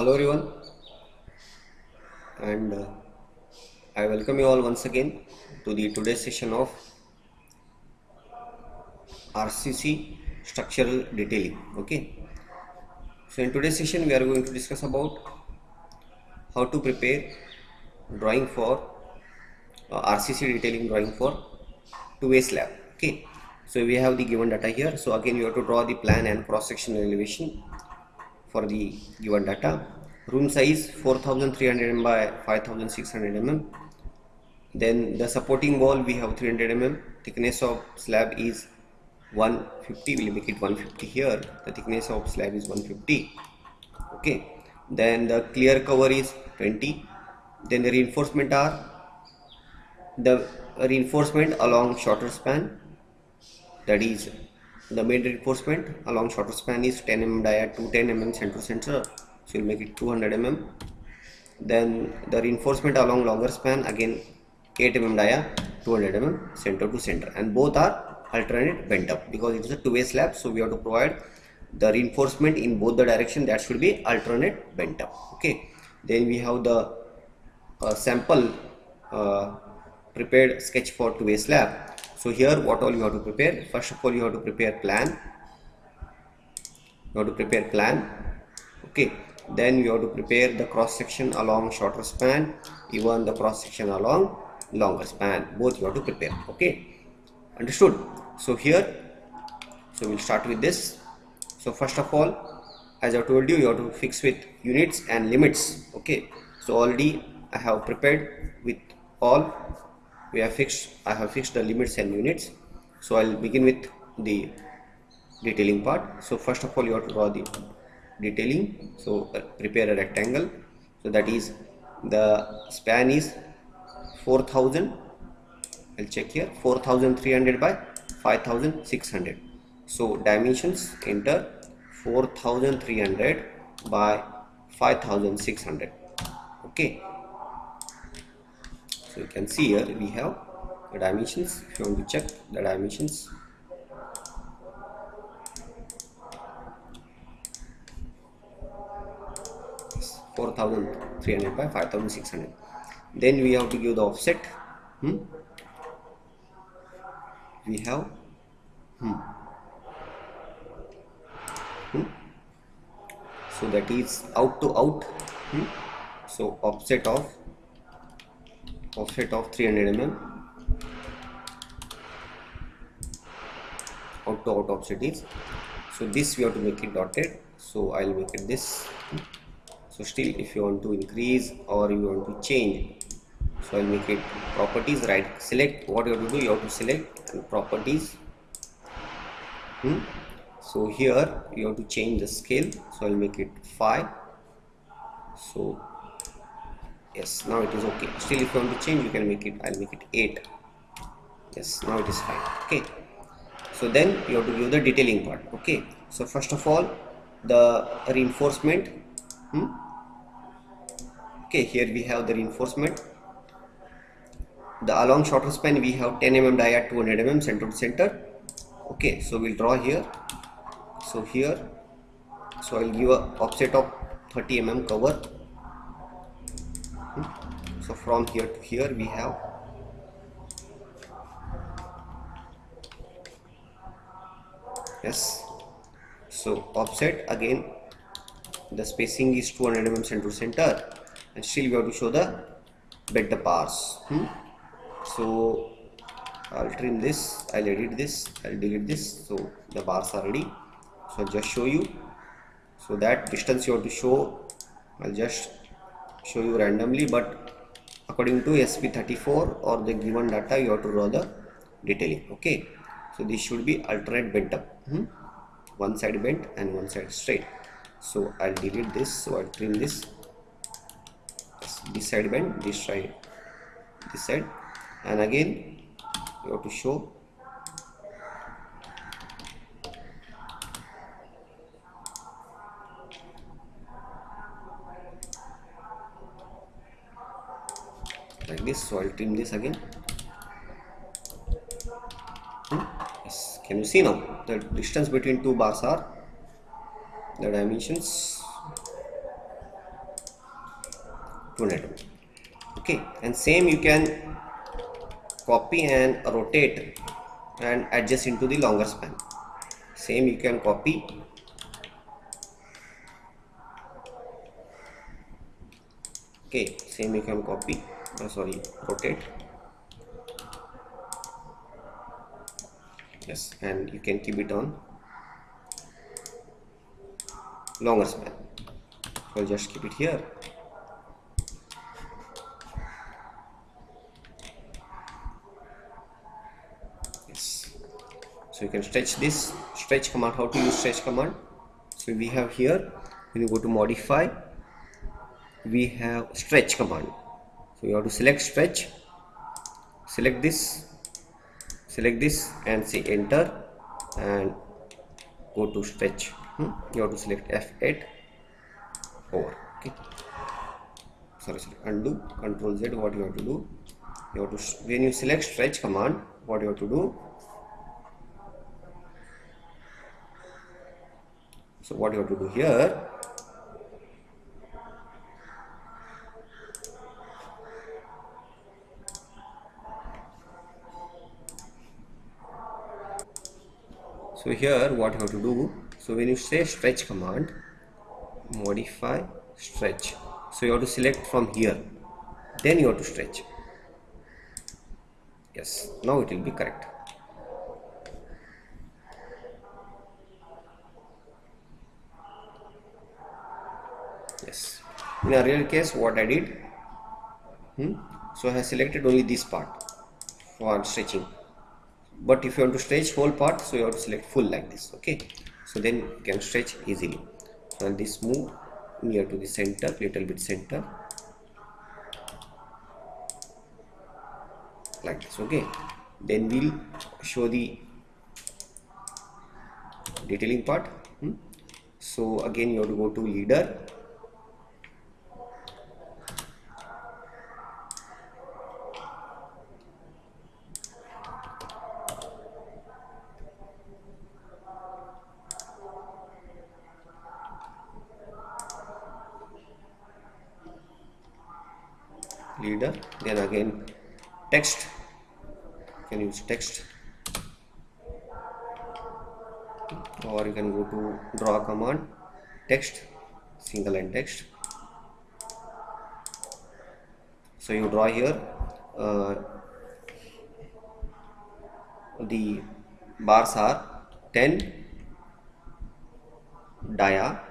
Hello everyone, and I welcome you all once again to the today's session of RCC structural detailing. Okay, so in today's session we are going to discuss about how to prepare drawing for RCC detailing drawing for two-way slab. Okay, so we have the given data here. So again you have to draw the plan and cross-sectional elevation for the given data. Room size 4300 mm by 5600 mm. Then the supporting wall we have 300 mm. Thickness of slab is 150. We'll make it 150 here. The thickness of slab is 150. Okay. Then the clear cover is 20. Then the reinforcement are the reinforcement along shorter span. That is the main reinforcement along shorter span is 10 mm dia to 10 mm center to center. So we'll make it 200 mm. Then the reinforcement along longer span again 8 mm dia 200 mm center to center, and both are alternate bent up because it is a two-way slab. So we have to provide the reinforcement in both the direction, that should be alternate bent up. Okay, then we have the sample prepared sketch for two-way slab. So here what all you have to prepare? First of all you have to prepare plan. Okay, then you have to prepare the cross section along shorter span, even the cross section along longer span, both you have to prepare. Okay, understood? So here, so we'll start with this. So first of all, as I told you, you have to fix with units and limits. Okay, so already I have prepared with all. I have fixed the limits and units. So I'll begin with the detailing part. So first of all you have to draw the detailing. So prepare a rectangle. So that is, the span is 4000. I'll check here, 4300 by 5600. So dimensions, enter 4300 by 5600. Okay, so you can see here we have the dimensions. If you want to check the dimensions, yes, 4300 by 5600. Then we have to give the offset. We have so that is out to out. So offset of 300 mm. Out to out offset is, so this we have to make it dotted. So I'll make it this. So still if you want to increase or you want to change, so I'll make it properties, right, select. What you have to do, you have to select and properties. So here you have to change the scale. So I'll make it 5. So yes, now it is okay. Still if you want to change, you can make it, I'll make it 8. Yes, now it is fine. Okay, so then you have to give the detailing part. Okay, so first of all the reinforcement. Okay, here we have the reinforcement. The along shorter span we have 10 mm dia 200 mm center to center. Okay, so we'll draw here. So here, so I'll give a offset of 30 mm cover. So from here to here we have, yes, so offset again the spacing is 200 mm center to center, and still we have to show the bent bars. So I'll trim this, I'll edit this, I'll delete this. So the bars are ready. So I'll just show you. So that distance you have to show, I'll just show you randomly, but according to SP34 or the given data you have to draw the detailing. Okay, so this should be alternate bent up, one side bent and one side straight. So I'll delete this. So I'll trim this side bent, this side, and again you have to show like this. So I'll trim this again. Yes, can you see now the distance between two bars are the dimensions? 200. Okay, and same you can copy and rotate and adjust into the longer span. Same you can copy, okay, same you can copy, sorry, rotate, yes, and you can keep it on longer span. So I'll just keep it here. Yes, so you can stretch this stretch command. How to use stretch command? So we have here, when you go to modify, we have stretch command. So you have to select stretch, select this, and say enter, and go to stretch. You have to select F8 over. Okay, sorry, undo, Control Z. What you have to do, you have to, when you select stretch command, what you have to do, so what you have to do here, so here what you have to do, so when you say stretch command, modify stretch, so you have to select from here, then you have to stretch. Yes, now it will be correct. Yes, in a real case what I did, so I have selected only this part for stretching, but if you want to stretch whole part, so you have to select full like this. Okay, so then you can stretch easily. So I'll this move near to the center, little bit center, like this. Okay, then we'll show the detailing part. So again you have to go to leader, then again text, you can use text, or you can go to draw command, text, single line text. So you draw here, uh, the bars are 10 dia,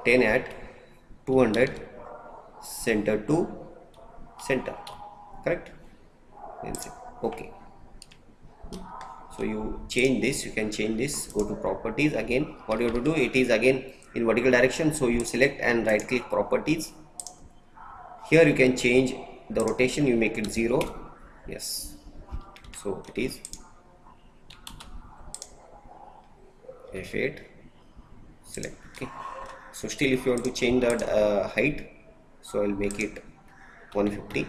10 at 200 center to center, correct? Then say okay. So you change this, you can change this, go to properties. Again what you have to do, it is again in vertical direction, so you select and right click properties. Here you can change the rotation, you make it 0. Yes, so it is F8, select. Okay, so still if you want to change the height, so I'll make it 150.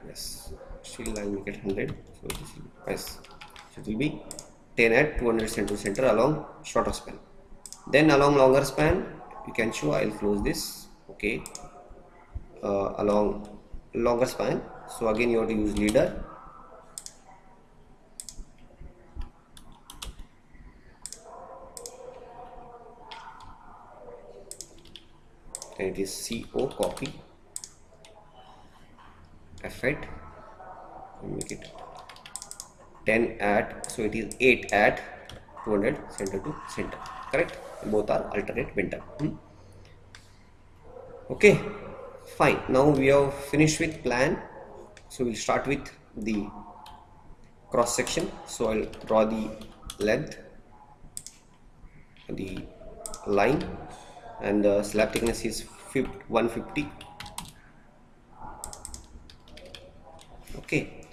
Yes, still I'll make it 100. So it is, yes, so it will be 10 at 200 center to center along shorter span. Then along longer span you can show, I'll close this. Okay, along longer span, so again you have to use leader, and it is CO, copy, F8, make it 10 at, so it is 8 at 200 center to center, correct? Both are alternate bender. Okay, fine. Now we have finished with plan, so we'll start with the cross section. So I'll draw the length, the line, and the slab thickness is 150. Okay,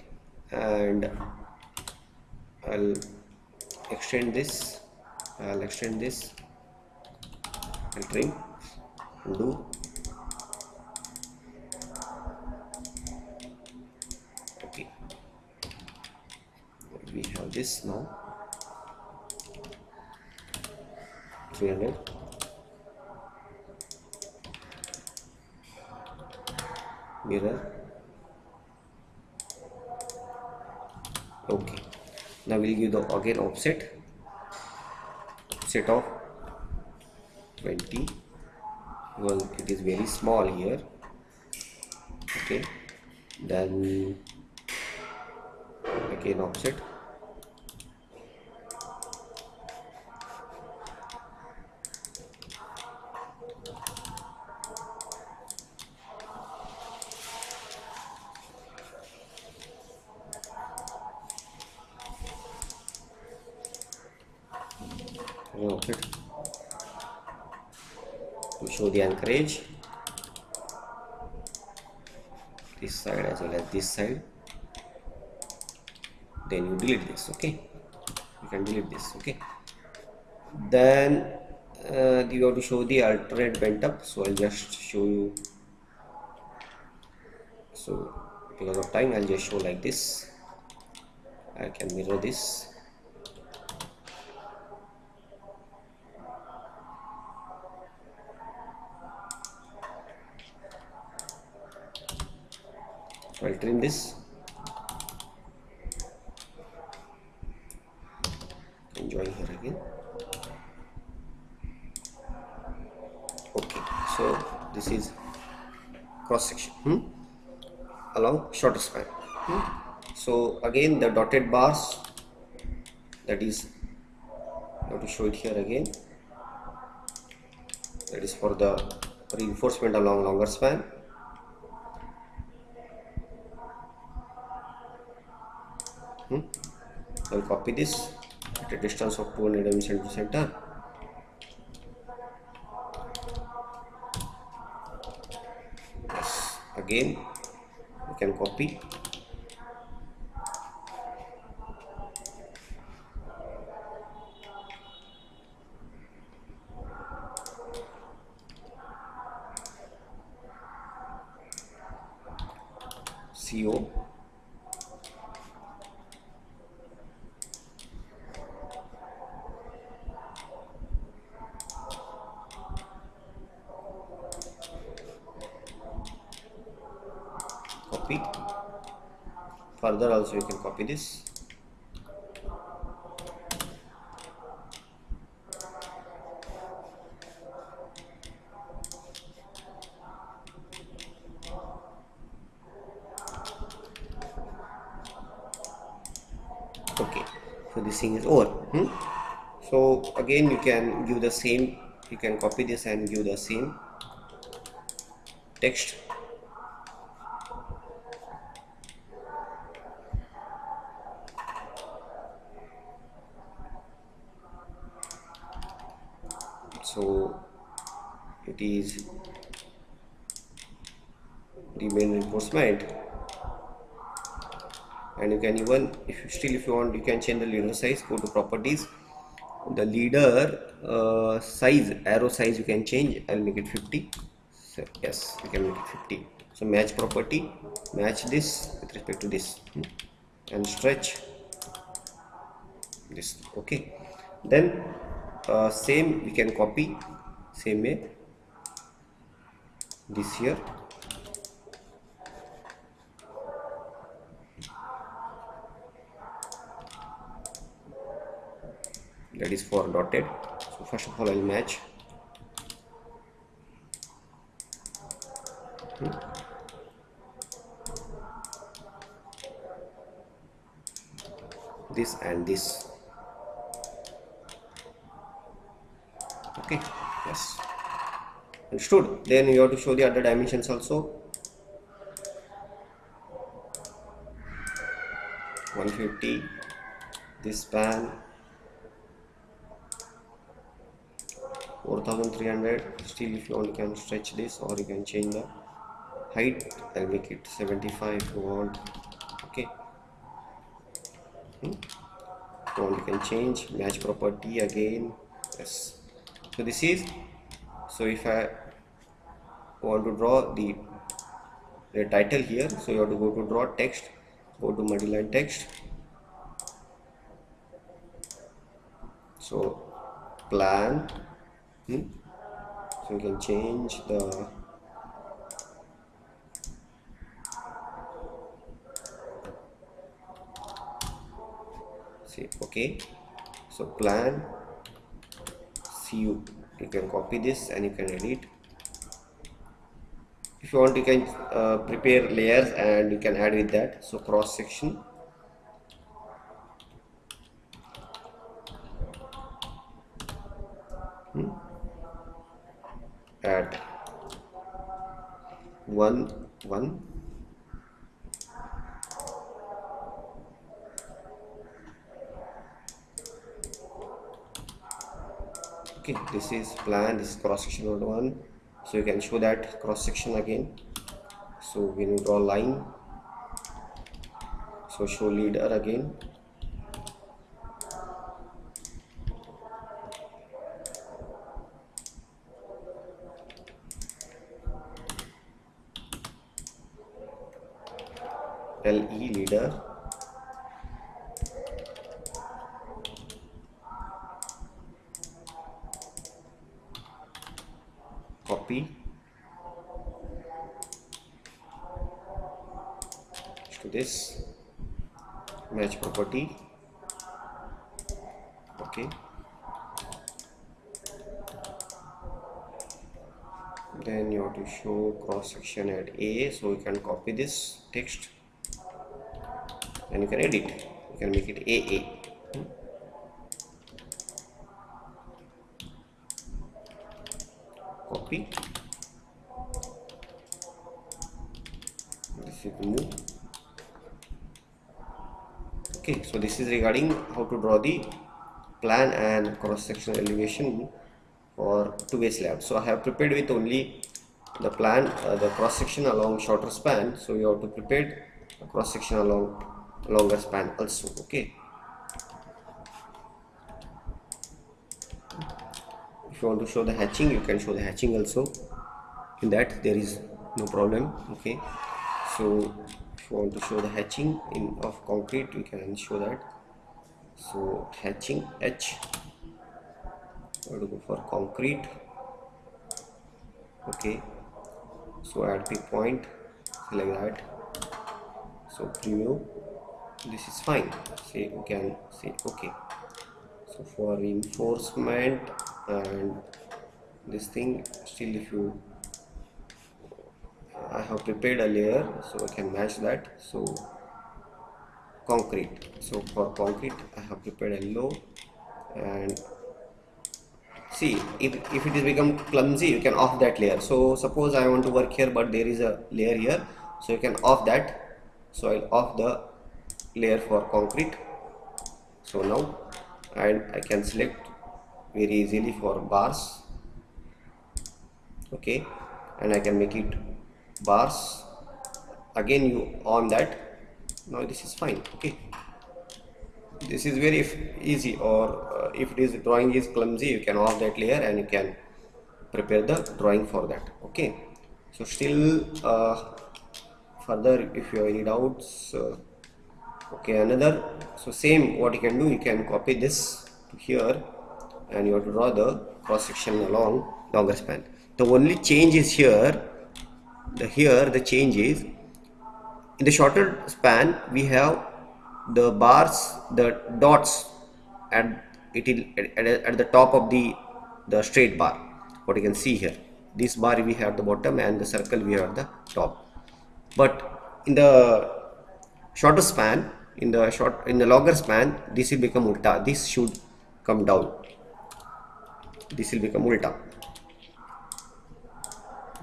and I'll extend this, I'll trim, undo. Okay, we have this now, 300. mirror. Okay, now we'll give the again offset of 20 because it is very small here. Okay, then again offset. Again offset to show the anchorage, this side as well as this side. Then you delete this. Okay, you can delete this. Okay, then you have to show the alternate bent up, so I'll just show you. So because of time I'll just show like this. I can mirror this. So I'll trim this. Enjoy here again. Okay, so this is cross section along shorter span. So again the dotted bars, that is, I have to show it here again, that is for the reinforcement along longer span. I will copy this at a distance of 200 mm center to center. Yes, again you can copy. CO. Copy. Further also you can copy this. Okay, so this thing is over. So again you can give the same, you can copy this and give the same text. So it is the main reinforcement, and you can even, if you want, you can change the leader size. Go to properties, the leader size, arrow size you can change. I'll make it 50. So yes, you can make it 50. So match property, match this with respect to this, and stretch this. Okay, then same we can copy, same way this here. That is for dotted. So first of all I'll match. This and this. Okay, yes, understood. Then you have to show the other dimensions also. 150, this span 4300. Still, if you want, you can stretch this, or you can change the height. I'll make it 75 if you want. Okay, if you want, you can change match property again. Yes, so this is, so if I want to draw the title here, so you have to go to draw text, go to multi-line text. So plan, so you can change the say okay. So plan CU, you can copy this and you can edit. If you want, you can prepare layers and you can add with that. So cross section, add 1 1. Okay, this is plan, this is cross section node 1. So you can show that cross section again. So when you draw line, so show leader again. LE leader, copy to this, match property, okay. Then you have to show cross section at A, so you can copy this text and you can edit, you can make it AA. Copy, this is move. Okay, so this is regarding how to draw the plan and cross sectional elevation for two-way slab. So I have prepared with only the plan, the cross section along shorter span. So you have to prepare a cross section along longer span also. Okay. If you want to show the hatching, you can show the hatching also. In that there is no problem. Okay. So if you want to show the hatching of concrete, you can show that. So hatching H. I have to go for concrete. Okay. So add pick point like that. So preview. This is fine. Say you can say okay. So for reinforcement and this thing, still if you, I have prepared a layer, so I can match that. So concrete. So for concrete, I have prepared a yellow, and see if it is become clumsy, you can off that layer. So suppose I want to work here, but there is a layer here, so you can off that. So I'll off the layer for concrete. So now, and I can select very easily for bars. Okay, and I can make it bars. Again you on that. Now this is fine. Okay, this is very easy. Or if it is drawing is clumsy, you can off that layer and you can prepare the drawing for that. Okay, so still further, if you have any doubts, okay, another, so same what you can do, you can copy this to here and you have to draw the cross section along longer span. The only change is here, the change is in the shorter span we have the bars, the dots at the top of the straight bar. What you can see here, this bar we have the bottom and the circle we have the top. But in the shorter span, in the longer span, this will become ulta. This should come down. This will become ulta.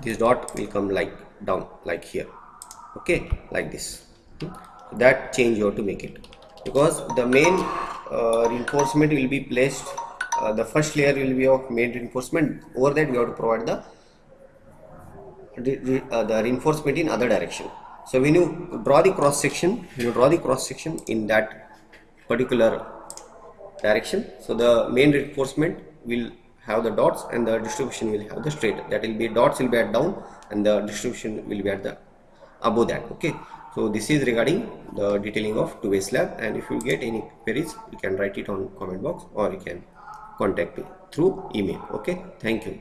This dot will come like down, like here. Okay, like this. That change you have to make it, because the main reinforcement will be placed. The first layer will be of main reinforcement. Over that we have to provide the reinforcement in other direction. So when you draw the cross section, in that particular direction. So the main reinforcement will have the dots and the distribution will have the straight. That will be dots will be at down and the distribution will be at the above that. Okay. So this is regarding the detailing of two-way slab, and if you get any queries, you can write it on comment box or you can contact me through email. Okay. Thank you.